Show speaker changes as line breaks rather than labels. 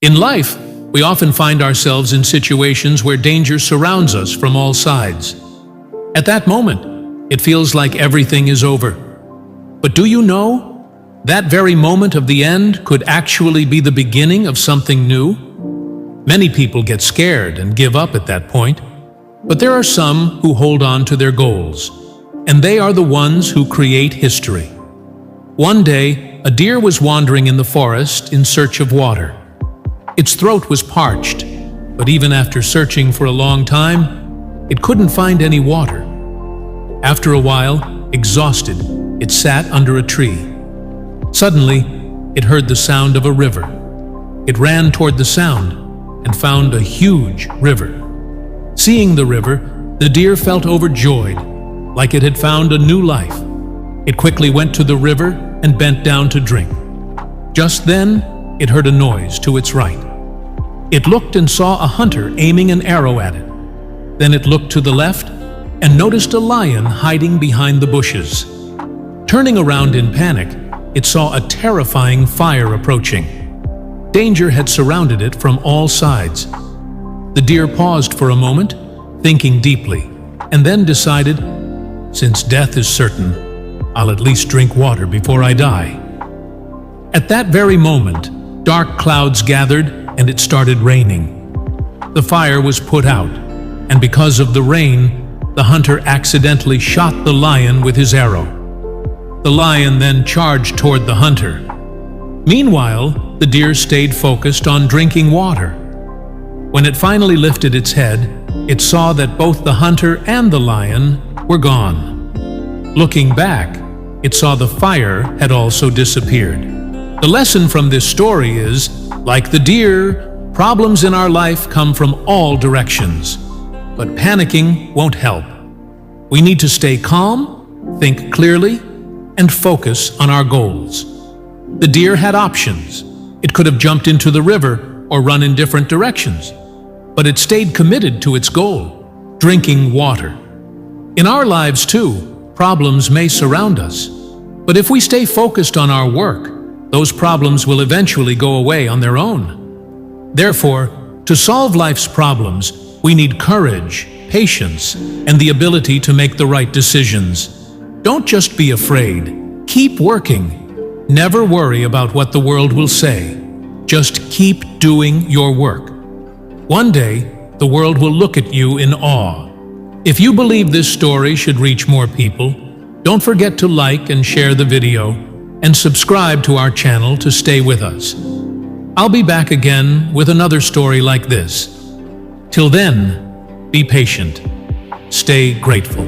In life, we often find ourselves in situations where danger surrounds us from all sides. At that moment, it feels like everything is over. But do you know? That very moment of the end could actually be the beginning of something new. Many people get scared and give up at that point, but there are some who hold on to their goals, and they are the ones who create history. One day, a deer was wandering in the forest in search of water. Its throat was parched, but even after searching for a long time, it couldn't find any water. After a while, exhausted, it sat under a tree. Suddenly, it heard the sound of a river. It ran toward the sound and found a huge river. Seeing the river, the deer felt overjoyed, like it had found a new life. It quickly went to the river and bent down to drink. Just then, it heard a noise to its right. It looked and saw a hunter aiming an arrow at it. Then it looked to the left and noticed a lion hiding behind the bushes. Turning around in panic, it saw a terrifying fire approaching. Danger had surrounded it from all sides. The deer paused for a moment, thinking deeply, and then decided, since death is certain, I'll at least drink water before I die. At that very moment, dark clouds gathered and it started raining. The fire was put out, and because of the rain, the hunter accidentally shot the lion with his arrow. The lion then charged toward the hunter. Meanwhile, the deer stayed focused on drinking water. When it finally lifted its head, it saw that both the hunter and the lion were gone. Looking back, it saw the fire had also disappeared. The lesson from this story is, like the deer, problems in our life come from all directions. But panicking won't help. We need to stay calm, think clearly, and focus on our goals. The deer had options. It could have jumped into the river or run in different directions, but it stayed committed to its goal, drinking water. In our lives too, problems may surround us, but if we stay focused on our work, those problems will eventually go away on their own. Therefore, to solve life's problems, we need courage, patience, and the ability to make the right decisions. Don't just be afraid. Keep working. Never worry about what the world will say. Just keep doing your work. One day, the world will look at you in awe. If you believe this story should reach more people, don't forget to like and share the video, and subscribe to our channel to stay with us. I'll be back again with another story like this. Till then, be patient. Stay grateful.